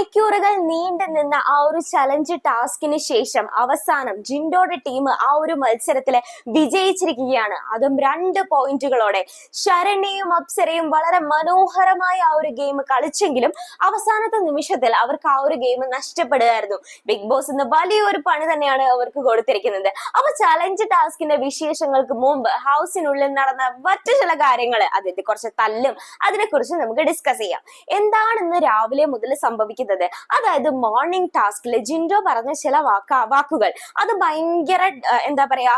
മണിക്കൂറുകൾ നീണ്ടു നിന്ന ആ ഒരു ചലഞ്ച് ടാസ്കിന് ശേഷം അവസാനം ജിൻഡോയുടെ ടീം ആ ഒരു മത്സരത്തില് വിജയിച്ചിരിക്കുകയാണ്. അതും 2 പോയിന്റുകളോടെ. ശരണ്യയും അപ്സരയും വളരെ മനോഹരമായ ആ ഒരു ഗെയിം കളിച്ചെങ്കിലും അവസാനത്തെ നിമിഷത്തിൽ അവർക്ക് ആ ഒരു ഗെയിം നഷ്ടപ്പെടുകയായിരുന്നു. ബിഗ് ബോസ് ഇന്ന് വലിയൊരു പണി തന്നെയാണ് അവർക്ക് കൊടുത്തിരിക്കുന്നത്. അപ്പൊ ചലഞ്ച് ടാസ്കിന്റെ വിശേഷങ്ങൾക്ക് മുമ്പ് ഹൗസിനുള്ളിൽ നടന്ന മറ്റു ചില കാര്യങ്ങൾ, അതിന്റെ കുറച്ച് തല്ലും അതിനെക്കുറിച്ച് നമുക്ക് ഡിസ്കസ് ചെയ്യാം. എന്താണ് ഇന്ന് രാവിലെ മുതൽ സംഭവിക്കുന്നത്? അതായത് മോർണിംഗ് ടാസ്കില് ജിൻഡോ പറഞ്ഞ ചില വാക്കുകൾ അത് ഭയങ്കര എന്താ പറയാ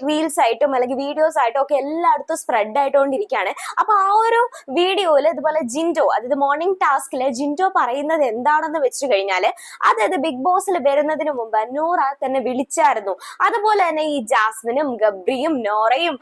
റീൽസ് ആയിട്ടും അല്ലെങ്കിൽ വീഡിയോസ് ആയിട്ടും ഒക്കെ എല്ലായിടത്തും സ്പ്രെഡ് ആയിട്ടോണ്ടിരിക്കുകയാണ്. അപ്പൊ ആ ഒരു വീഡിയോയില് ഇതുപോലെ ജിൻഡോ, അതായത് മോർണിംഗ് ടാസ്കില് ജിൻഡോ പറയുന്നത് എന്താണെന്ന് വെച്ച് കഴിഞ്ഞാല്, അതായത് ബിഗ് ബോസിൽ വരുന്നതിന് മുമ്പ് നൂറ തന്നെ വിളിച്ചായിരുന്നു. അതുപോലെ തന്നെ ഈ ജാസ്മിനും ഗബ്രിയും നോറയും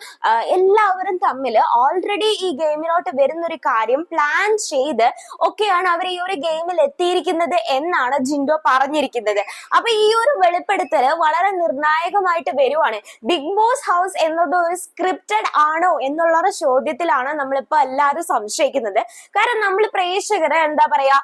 എല്ലാവരും തമ്മിൽ ഓൾറെഡി ഈ ഗെയിമിലോട്ട് വരുന്നൊരു കാര്യം പ്ലാൻ ചെയ്ത് ഒക്കെയാണ് അവർ ഈ ഒരു ഗെയിമിൽ എത്തിയിരിക്കുന്നത് എന്നാണ് ജിൻഡോ പറഞ്ഞിരിക്കുന്നത്. അപ്പൊ ഈ ഒരു വെളിപ്പെടുത്തല് വളരെ നിർണായകമായിട്ട് വരുവാണ്. ബിഗ് ബോസ് ഹൗസ് എന്നത് ഒരു സ്ക്രിപ്റ്റഡ് ആണോ എന്നുള്ള ചോദ്യത്തിലാണ് നമ്മളിപ്പോ എല്ലാവരും സംശയിക്കുന്നത്. കാരണം നമ്മൾ പ്രേക്ഷകരെ എന്താ പറയാ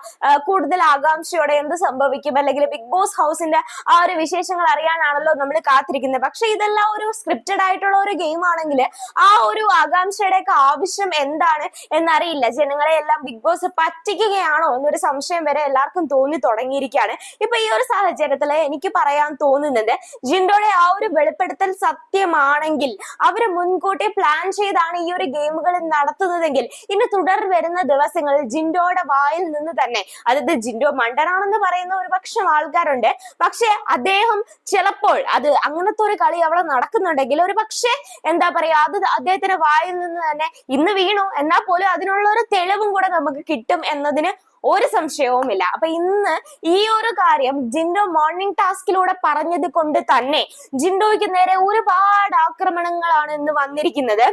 കൂടുതൽ ആകാംക്ഷയോടെ എന്ത് സംഭവിക്കും, അല്ലെങ്കിൽ ബിഗ് ബോസ് ഹൗസിന്റെ ആ ഒരു വിശേഷങ്ങൾ അറിയാനാണല്ലോ നമ്മൾ കാത്തിരിക്കുന്നത്. പക്ഷെ ഇതെല്ലാം ഒരു സ്ക്രിപ്റ്റഡ് ആയിട്ടുള്ള ഒരു ഗെയിം ആണെങ്കിൽ ആ ഒരു ആകാംക്ഷയുടെ ഒക്കെ ആവശ്യം എന്താണ് എന്നറിയില്ല. ജനങ്ങളെ എല്ലാം ബിഗ് ബോസ് പറ്റിക്കുകയാണോ എന്നൊരു സംശയം വരെ എല്ലാവർക്കും തോന്നി തുടങ്ങിയിരിക്കുകയാണ്. ഇപ്പൊ ഈ ഒരു സാഹചര്യത്തില് എനിക്ക് പറയാൻ തോന്നുന്നത്, ജിൻഡോയുടെ ആ ഒരു വെളിപ്പെടുത്തൽ സത്യമാണെങ്കിൽ അവര് മുൻകൂട്ടി പ്ലാൻ ചെയ്താണ് ഈ ഒരു ഗെയിമുകൾ നടത്തുന്നതെങ്കിൽ ഇനി തുടർ വരുന്ന ദിവസങ്ങളിൽ ജിൻഡോയുടെ വായിൽ നിന്ന് തന്നെ, അതായത് ജിൻഡോ മണ്ടനാണെന്ന് പറയുന്ന ഒരു പക്ഷം ആൾക്കാരുണ്ട്, പക്ഷെ അദ്ദേഹം ചിലപ്പോൾ അത് അങ്ങനത്തെ ഒരു കളി അവിടെ നടക്കുന്നുണ്ടെങ്കിൽ ഒരു പക്ഷെ എന്താ പറയാ അത് അദ്ദേഹത്തിന്റെ വായിൽ നിന്ന് തന്നെ ഇന്ന് വീണു എന്നാൽ പോലും അതിനുള്ള ഒരു തെളിവും കൂടെ നമുക്ക് കിട്ടും എന്നതിന് ഒരു സംശയവുമില്ല. അപ്പൊ ഇന്ന് ഈ ഒരു കാര്യം ജിൻഡോ മോർണിംഗ് ടാസ്കിലൂടെ പറഞ്ഞത് കൊണ്ട് തന്നെ ജിൻഡോയ്ക്ക് നേരെ ഒരുപാട് ആക്രമണങ്ങളാണ് ഇന്ന് വന്നിരിക്കുന്നത്.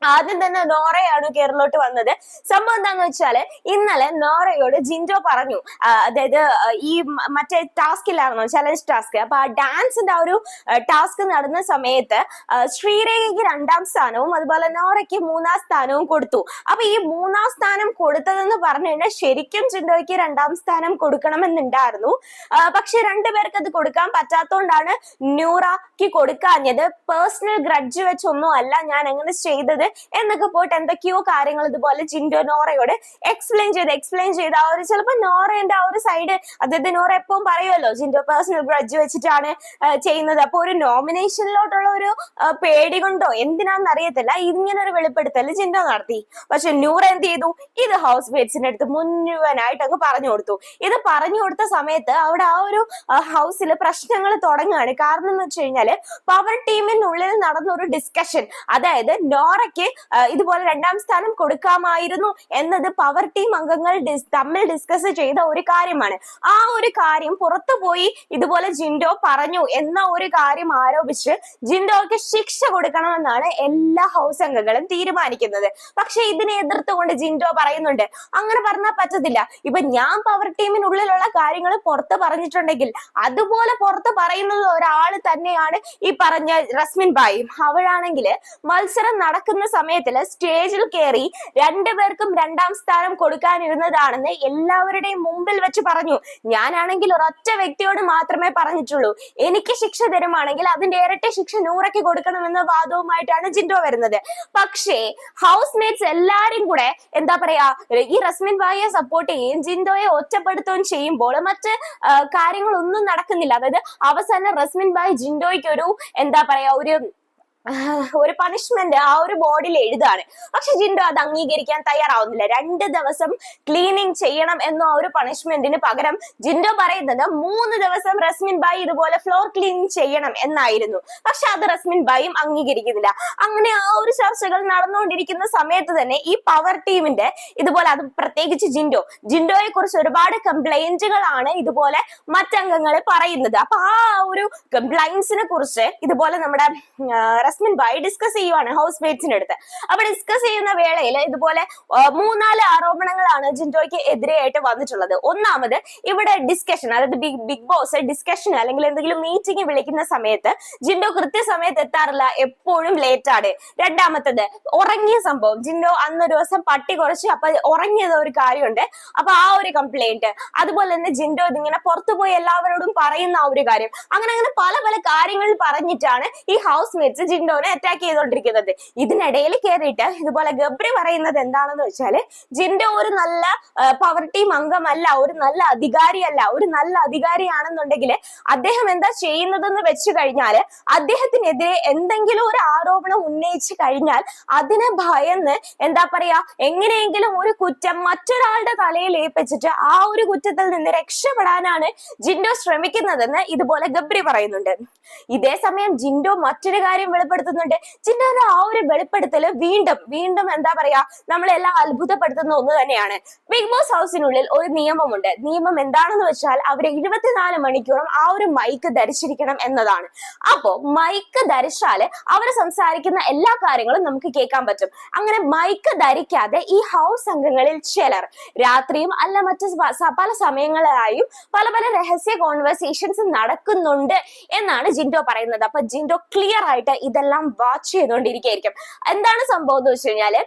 ആദ്യം തന്നെ നോറയാണ് കേരളോട്ട് വന്നത്. സംഭവം എന്താന്ന് വെച്ചാല്, ഇന്നലെ നോറയോട് ജിൻഡോ പറഞ്ഞു, അതായത് ഈ മറ്റേ ടാസ്ക് ഇല്ലായിരുന്നോ, ചലഞ്ച് ടാസ്ക്. അപ്പൊ ആ ഡാൻസിന്റെ ആ ഒരു ടാസ്ക് നടന്ന സമയത്ത് ശ്രീരേഖയ്ക്ക് 2ാം സ്ഥാനവും അതുപോലെ നോറയ്ക്ക് 3ാം സ്ഥാനവും കൊടുത്തു. അപ്പൊ ഈ 3ാം സ്ഥാനം കൊടുത്തതെന്ന് പറഞ്ഞു കഴിഞ്ഞാൽ ശരിക്കും ജിൻഡോയ്ക്ക് 2ാം സ്ഥാനം കൊടുക്കണമെന്നുണ്ടായിരുന്നു. പക്ഷെ രണ്ടുപേർക്ക് അത് കൊടുക്കാൻ പറ്റാത്തോണ്ടാണ് നൂറയ്ക്ക് കൊടുക്കാഞ്ഞത്. പേഴ്സണൽ ഗ്രഡ്ജ് വെച്ചൊന്നും അല്ല ഞാൻ അങ്ങനെ ചെയ്തത് എന്നൊക്കെ പോയിട്ട് എന്തൊക്കെയോ കാര്യങ്ങൾ ഇതുപോലെ ജിൻഡോ നോറയോട് എക്സ്പ്ലെയിൻ ചെയ്ത് ആ ഒരു ചിലപ്പോ നോറയുടെ ആ ഒരു സൈഡ്, അതായത് നോറ എപ്പോഴും പറയുമല്ലോ ജിൻഡോ പേഴ്സണൽ ഗ്രഡ്ജ് വെച്ചിട്ടാണ് ചെയ്യുന്നത്. അപ്പൊ ഒരു നോമിനേഷനിലോട്ടുള്ള ഒരു പേടി കൊണ്ടോ എന്തിനാന്ന് അറിയത്തില്ല ഇങ്ങനെ ഒരു വെളിപ്പെടുത്തൽ ജിൻഡോ നടത്തി. പക്ഷെ നൂറ എന്ത് ചെയ്തു, ഇത് ഹൗസ് മേറ്റ്സിന്റെ അടുത്ത് മുഴുവനായിട്ട് അങ്ങ് പറഞ്ഞു കൊടുത്തു. ഇത് പറഞ്ഞു കൊടുത്ത സമയത്ത് അവിടെ ആ ഒരു ഹൗസിൽ പ്രശ്നങ്ങൾ തുടങ്ങുകയാണ്. കാരണം എന്ന് വെച്ച് കഴിഞ്ഞാല് പവർ ടീമിനുള്ളിൽ നടന്ന ഒരു ഡിസ്കഷൻ, അതായത് നോറയ്ക്ക് ഇതുപോലെ 2ാം സ്ഥാനം കൊടുക്കാമായിരുന്നു എന്നത് പവർ ടീം അംഗങ്ങൾ തമ്മിൽ ഡിസ്കസ് ചെയ്ത ഒരു കാര്യമാണ്. ആ ഒരു കാര്യം പുറത്തു പോയി ഇതുപോലെ ജിൻഡോ പറഞ്ഞു എന്ന ഒരു കാര്യം ആരോപിച്ച് ജിൻഡോയ്ക്ക് ശിക്ഷ കൊടുക്കണമെന്നാണ് എല്ലാ ഹൗസ് അംഗങ്ങളും തീരുമാനിക്കുന്നത്. പക്ഷെ ഇതിനെ എതിർത്തുകൊണ്ട് ജിൻഡോ പറയുന്നുണ്ട്, അങ്ങനെ പറഞ്ഞാൽ പറ്റത്തില്ല. ഇപ്പൊ ഞാൻ പവർ ടീമിനുള്ളിലുള്ള കാര്യങ്ങൾ പുറത്ത് പറഞ്ഞിട്ടുണ്ടെങ്കിൽ അതുപോലെ പുറത്ത് പറയുന്നത് ഒരാൾ തന്നെയാണ് ഈ പറഞ്ഞ റസ്മിൻ ബായി. അവളാണെങ്കിൽ മത്സരം നടക്കുന്ന സമയത്തില് സ്റ്റേജിൽ കയറി 2 പേർക്കും 2ാം സ്ഥാനം കൊടുക്കാനിരുന്നതാണെന്ന് എല്ലാവരുടെയും മുമ്പിൽ വെച്ച് പറഞ്ഞു. ഞാനാണെങ്കിൽ ഒരൊറ്റ വ്യക്തിയോട് മാത്രമേ പറഞ്ഞിട്ടുള്ളൂ, എനിക്ക് ശിക്ഷ തരുമാണെങ്കിൽ അതിന്റെ ഇരട്ടി ശിക്ഷ നൂറയ്ക്ക് കൊടുക്കണമെന്ന വാദവുമായിട്ടാണ് ജിൻഡോ വരുന്നത്. പക്ഷേ ഹൗസ് മേറ്റ്സ് എല്ലാരും കൂടെ എന്താ പറയാ ഈ റസ്മിൻ ബായിയെ സപ്പോർട്ട് ചെയ്യുകയും ജിൻഡോയെ ഒറ്റപ്പെടുത്തുകയും ചെയ്യുമ്പോൾ മറ്റ് കാര്യങ്ങളൊന്നും നടക്കുന്നില്ല. അതായത് അവസാനം റസ്മിൻ ബായി ജിൻഡോയ്ക്ക് ഒരു എന്താ പറയാ ഒരു പണിഷ്മെന്റ് ആ ഒരു ബോർഡിൽ എഴുതാണ്. പക്ഷെ ജിൻഡോ അത് അംഗീകരിക്കാൻ തയ്യാറാവുന്നില്ല. 2 ദിവസം ക്ലീനിങ് ചെയ്യണം എന്ന ഒരു പണിഷ്മെന്റിന് പകരം ജിൻഡോ പറയുന്നത് 3 ദിവസം റസ്മിൻ ബായി ഇതുപോലെ ഫ്ലോർ ക്ലീനിങ് ചെയ്യണം എന്നായിരുന്നു. പക്ഷെ അത് റസ്മിൻ ബായും അംഗീകരിക്കുന്നില്ല. അങ്ങനെ ആ ഒരു ചർച്ചകൾ നടന്നുകൊണ്ടിരിക്കുന്ന സമയത്ത് തന്നെ ഈ പവർ ടീമിന്റെ ഇതുപോലെ, അത് പ്രത്യേകിച്ച് ജിൻഡോയെ കുറിച്ച് ഒരുപാട് കംപ്ലൈന്റുകളാണ് ഇതുപോലെ മറ്റംഗങ്ങൾ പറയുന്നത്. അപ്പൊ ആ ഒരു കംപ്ലൈന്റ്സിനെ കുറിച്ച് ഇതുപോലെ നമ്മുടെ ജാസ്മിൻ ബായി ഡിസ്കസ് ചെയ്യുവാണ് ഹൗസ് മേറ്റ്സിന്റെ അടുത്ത്. അപ്പൊ ഡിസ്കസ് ചെയ്യുന്ന വേളയിൽ ഇതുപോലെ 3-4 ആരോപണങ്ങളാണ് ജിൻഡോയ്ക്ക് എതിരെയായിട്ട് വന്നിട്ടുള്ളത്. ഒന്നാമത് ഇവിടെ ഡിസ്കഷൻ, അതായത് ബിഗ് ബോസ് ഡിസ്കഷൻ അല്ലെങ്കിൽ എന്തെങ്കിലും മീറ്റിംഗ് വിളിക്കുന്ന സമയത്ത് ജിൻഡോ കൃത്യസമയത്ത് എത്താറില്ല, എപ്പോഴും ലേറ്റ് ആണ്. രണ്ടാമത്തത് ഉറങ്ങിയ സംഭവം, ജിൻഡോ അന്നൊരു ദിവസം പട്ടി കുറച്ച് അപ്പൊ ഉറങ്ങിയത് ഒരു കാര്യമുണ്ട്, അപ്പൊ ആ ഒരു കംപ്ലൈന്റ്. അതുപോലെ തന്നെ ജിൻഡോ ഇതിങ്ങനെ പുറത്തുപോയി എല്ലാവരോടും പറയുന്ന ആ ഒരു കാര്യം, അങ്ങനെ പല പല കാര്യങ്ങൾ പറഞ്ഞിട്ടാണ് ഈ ഹൗസ് മേറ്റ്സ് ജിൻഡോനെ അറ്റാക്ക് ചെയ്തുകൊണ്ടിരിക്കുന്നത്. ഇതിനിടയിൽ കയറിയിട്ട് ഇതുപോലെ ഗബ്രി പറയുന്നത് എന്താണെന്ന് വെച്ചാല് ജിൻഡോ ഒരു നല്ല പവർ ടീം അംഗമല്ല, ഒരു നല്ല അധികാരിയല്ല. ഒരു നല്ല അധികാരിയാണെന്നുണ്ടെങ്കിൽ അദ്ദേഹം എന്താ ചെയ്യുന്നതെന്ന് വെച്ച് കഴിഞ്ഞാല് അദ്ദേഹത്തിനെതിരെ എന്തെങ്കിലും ഒരു ആരോപണം ഉന്നയിച്ചു കഴിഞ്ഞാൽ അതിനെ ഭയന്ന് എന്താ പറയാ എങ്ങനെയെങ്കിലും ഒരു കുറ്റം മറ്റൊരാളുടെ തലയിൽ ഏൽപ്പിച്ചിട്ട് ആ ഒരു കുറ്റത്തിൽ നിന്ന് രക്ഷപ്പെടാനാണ് ജിൻഡോ ശ്രമിക്കുന്നതെന്ന് ഇതുപോലെ ഗബ്രി പറയുന്നുണ്ട്. ഇതേ സമയം ജിൻഡോ മറ്റൊരു കാര്യം വെളിപ്പെടുത്തുന്നുണ്ട്. ജിൻഡോയുടെ ആ ഒരു വെളിപ്പെടുത്തല് വീണ്ടും എന്താ പറയാ നമ്മളെല്ലാം അത്ഭുതപ്പെടുത്തുന്ന ഒന്ന് തന്നെയാണ്. ബിഗ് ബോസ് ഹൗസിനുള്ളിൽ ഒരു നിയമമുണ്ട്. നിയമം എന്താണെന്ന് വെച്ചാൽ അവര് 24 മണിക്കൂറും ആ ഒരു മൈക്ക് ധരിച്ചിരിക്കണം എന്നതാണ്. അപ്പോ മൈക്ക് ധരിച്ചാല് അവര് സംസാരിക്കുന്ന എല്ലാ കാര്യങ്ങളും നമുക്ക് കേൾക്കാൻ പറ്റും. അങ്ങനെ മൈക്ക് ധരിക്കാതെ ഈ ഹൗസ് അംഗങ്ങളിൽ ചിലർ രാത്രിയും അല്ല മറ്റ് പല സമയങ്ങളിലായും പല പല രഹസ്യ കോൺവെർസേഷൻസ് നടക്കുന്നുണ്ട് എന്നാണ് ജിൻഡോ പറയുന്നത്. അപ്പൊ ജിൻഡോ ക്ലിയർ ആയിട്ട് ഇതെല്ലാം വാച്ച് ചെയ്തുകൊണ്ടിരിക്കുകയായിരിക്കും. എന്താണ് സംഭവം എന്ന് വെച്ച് കഴിഞ്ഞാല്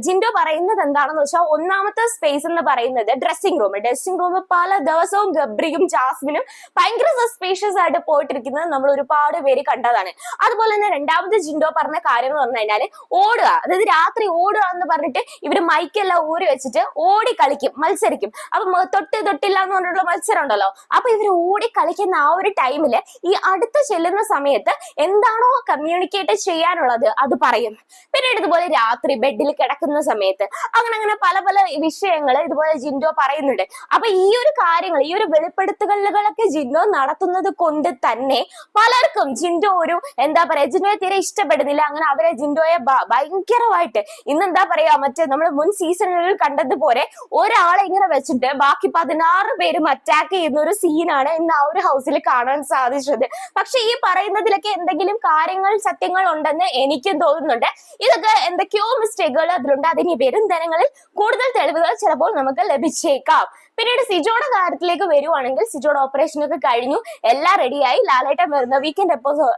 ജിൻഡോ പറയുന്നത് എന്താണെന്ന് വെച്ചാൽ ഒന്നാമത്തെ സ്പേസ് എന്ന് പറയുന്നത് ഡ്രസ്സിംഗ് റൂം പല ദിവസവും ഗബ്രിയും ജാസ്മിനും ഭയങ്കര സസ്പീഷ്യസ് ആയിട്ട് പോയിട്ടിരിക്കുന്നത് നമ്മൾ ഒരുപാട് പേര് കണ്ടതാണ്. അതുപോലെ തന്നെ രണ്ടാമത് ജിൻഡോ പറഞ്ഞ കാര്യം എന്ന് പറഞ്ഞു കഴിഞ്ഞാല് ഓടുക, അതായത് രാത്രി ഓടുക എന്ന് പറഞ്ഞിട്ട് ഇവര് മൈക്കെല്ലാം ഊരി വെച്ചിട്ട് ഓടി കളിക്കും, മത്സരിക്കും. അപ്പൊ തൊട്ടില്ല എന്ന് പറഞ്ഞിട്ടുള്ള മത്സരം ഉണ്ടല്ലോ, അപ്പൊ ഇവര് ഓടി കളിക്കുന്ന ആ ഒരു ടൈമില് ഈ അടുത്ത് ചെല്ലുന്ന സമയത്ത് എന്താണോ കമ്മ്യൂണിക്കേറ്റ് ചെയ്യാനുള്ളത് അത് പറയും. പിന്നീട് ഇതുപോലെ രാത്രി ബെഡിൽ കിടക്കുന്ന സമയത്ത് അങ്ങനെ പല പല വിഷയങ്ങൾ ഇതുപോലെ ജിൻഡോ പറയുന്നുണ്ട്. അപ്പൊ ഈ ഒരു കാര്യങ്ങൾ, ഈ ഒരു വെളിപ്പെടുത്തലുകളൊക്കെ ജിൻഡോ നടത്തുന്നത് കൊണ്ട് തന്നെ പലർക്കും ജിൻഡോ ഒരു എന്താ പറയാ ജിൻഡോയെ തീരെ ഇഷ്ടപ്പെടുന്നില്ല. അങ്ങനെ അവരെ ജിൻഡോയെ ഭയങ്കരമായിട്ട് ഇന്നെന്താ പറയാ മറ്റേ നമ്മൾ മുൻ സീസണുകളിൽ കണ്ടതുപോലെ ഒരാളെ ഇങ്ങനെ വെച്ചിട്ട് ബാക്കി 16 പേരും അറ്റാക്ക് ചെയ്യുന്ന ഒരു സീനാണ് ഇന്ന് ആ ഒരു ഹൗസിൽ കാണാൻ സാധിച്ചത്. പക്ഷെ ഈ പറയുന്നതിലൊക്കെ എന്തെങ്കിലും കാര്യങ്ങൾ സത്യങ്ങൾ ഉണ്ടെന്ന് എനിക്കും തോന്നുന്നുണ്ട്. ഇതൊക്കെ എന്തൊക്കെയോ മിസ്റ്റേക്കുകൾ അതിലുണ്ട്. അതിന് വരും ദിനങ്ങളിൽ കൂടുതൽ തെളിവുകൾ ചിലപ്പോൾ നമുക്ക് ലഭിച്ചേക്കാം. പിന്നീട് സിജോയുടെ കാര്യത്തിലേക്ക് വരുവാണെങ്കിൽ സിജോയുടെ ഓപ്പറേഷൻ ഒക്കെ കഴിഞ്ഞു, എല്ലാം റെഡിയായി. ലാലേട്ടൻ വരുന്ന വീക്കെൻഡ്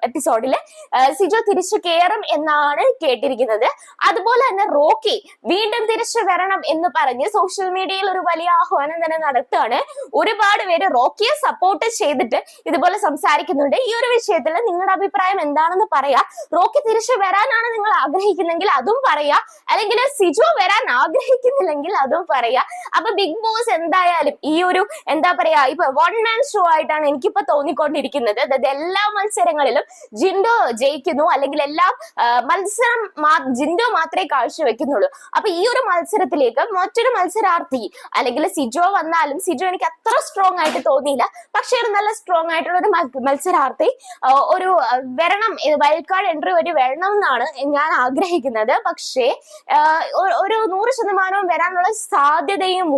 എപ്പിസോഡില് സിജോ തിരിച്ചു കയറും എന്നാണ് കേട്ടിരിക്കുന്നത്. അതുപോലെ തന്നെ റോക്കി വീണ്ടും തിരിച്ചു വരണം എന്ന് പറഞ്ഞ് സോഷ്യൽ മീഡിയയിൽ ഒരു വലിയ ആഹ്വാനം തന്നെ നടത്തുകയാണ്. ഒരുപാട് പേര് റോക്കിയെ സപ്പോർട്ട് ചെയ്തിട്ട് ഇതുപോലെ സംസാരിക്കുന്നുണ്ട്. ഈ ഒരു വിഷയത്തിൽ നിങ്ങളുടെ അഭിപ്രായം എന്താണെന്ന് പറയാ. റോക്കി തിരിച്ചു വരാനാണ് നിങ്ങൾ ആഗ്രഹിക്കുന്നെങ്കിൽ അതും പറയാ, അല്ലെങ്കിൽ സിജോ വരാൻ ആഗ്രഹിക്കുന്നില്ലെങ്കിൽ അതും പറയാ. അപ്പൊ ബിഗ് ബോസ് എന്തായാലും ഈ ഒരു എന്താ പറയാ ഇപ്പൊ വൺ മാൻ ഷോ ആയിട്ടാണ് എനിക്കിപ്പോ തോന്നിക്കൊണ്ടിരിക്കുന്നത്. അതായത് എല്ലാ മത്സരങ്ങളിലും ജിൻഡോ ജയിക്കുന്നു, അല്ലെങ്കിൽ എല്ലാ മത്സരം ജിൻഡോ മാത്രമേ കാഴ്ചവെക്കുന്നുള്ളൂ. അപ്പൊ ഈ ഒരു മത്സരത്തിലേക്ക് മറ്റൊരു മത്സരാർത്ഥി അല്ലെങ്കിൽ സിജോ വന്നാലും സിജോ എനിക്ക് അത്ര സ്ട്രോങ് ആയിട്ട് തോന്നിയില്ല. പക്ഷെ ഒരു നല്ല സ്ട്രോങ് ആയിട്ടുള്ള ഒരു മത്സരാർത്ഥി ഒരു വരണം, വൈൽഡ് കാർഡ് എൻട്രി വരെ വരണം എന്നാണ് ഞാൻ ആഗ്രഹിക്കുന്നത്. പക്ഷേ ഒരു 100% വരാനുള്ള സാധ്യതയും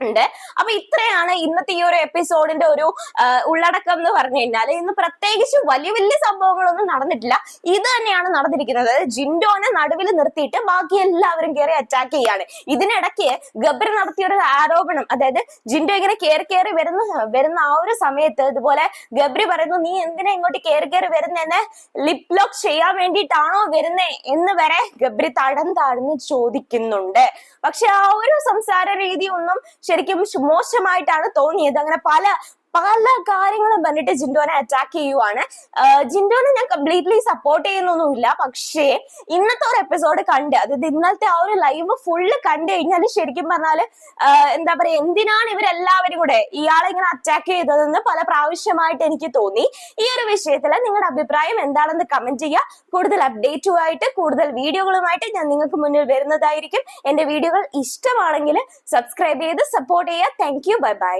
ഉണ്ട്. അപ്പൊ ഇത്രയാണ് ഇന്നത്തെ ഈ ഒരു എപ്പിസോഡിന്റെ ഒരു ഉള്ളടക്കം എന്ന് പറഞ്ഞു കഴിഞ്ഞാൽ. ഇന്ന് പ്രത്യേകിച്ച് വലിയ വലിയ സംഭവങ്ങളൊന്നും നടന്നിട്ടില്ല. ഇത് തന്നെയാണ് നടന്നിരിക്കുന്നത്. ജിൻഡോനെ നടുവിൽ നിർത്തിയിട്ട് ബാക്കി എല്ലാവരും കയറി അറ്റാക്ക് ചെയ്യാണ്. ഇതിനിടയ്ക്ക് ഗബ്രി നടത്തിയ ഒരു ആരോപണം, അതായത് ജിൻഡോ ഇങ്ങനെ കയറി വരുന്ന ആ ഒരു സമയത്ത് ഇതുപോലെ ഗബ്രി പറയുന്നു, നീ എന്തിനാ ഇങ്ങോട്ട് കയറി വരുന്നതെന്ന് ലിപ് ലോക്ക് ചെയ്യാൻ വേണ്ടിയിട്ടാണോ വരുന്നേ എന്ന് വരെ ഗബ്രി താഴ്ന്ന് ചോദിക്കുന്നുണ്ട്. പക്ഷെ ആ ഒരു സംസാര രീതി ഒന്നും ശരിക്കും മോശമായിട്ടാണ് തോന്നിയത്. അങ്ങനെ പല കാര്യങ്ങളും പറഞ്ഞിട്ട് ജിൻഡോനെ അറ്റാക്ക് ചെയ്യുവാണ്. ജിൻഡോനെ ഞാൻ കംപ്ലീറ്റ്ലി സപ്പോർട്ട് ചെയ്യുന്നൊന്നുമില്ല. പക്ഷേ ഇന്നത്തെ ഒരു എപ്പിസോഡ് കണ്ട്, അതായത് ഇന്നത്തെ ആ ഒരു ലൈവ് ഫുള്ള് കണ്ടു കഴിഞ്ഞാൽ ശരിക്കും പറഞ്ഞാല് എന്താ പറയാ എന്തിനാണ് ഇവരെല്ലാവരും കൂടെ ഇയാളെ ഇങ്ങനെ അറ്റാക്ക് ചെയ്തതെന്ന് പല പ്രാവശ്യമായിട്ട് എനിക്ക് തോന്നി. ഈ ഒരു വിഷയത്തിൽ നിങ്ങളുടെ അഭിപ്രായം എന്താണെന്ന് കമന്റ് ചെയ്യുക. കൂടുതൽ അപ്ഡേറ്റുമായിട്ട് കൂടുതൽ വീഡിയോകളുമായിട്ട് ഞാൻ നിങ്ങൾക്ക് മുന്നിൽ വരുന്നതായിരിക്കും. എന്റെ വീഡിയോകൾ ഇഷ്ടമാണെങ്കിൽ സബ്സ്ക്രൈബ് ചെയ്ത് സപ്പോർട്ട് ചെയ്യുക. Thank you, bye bye.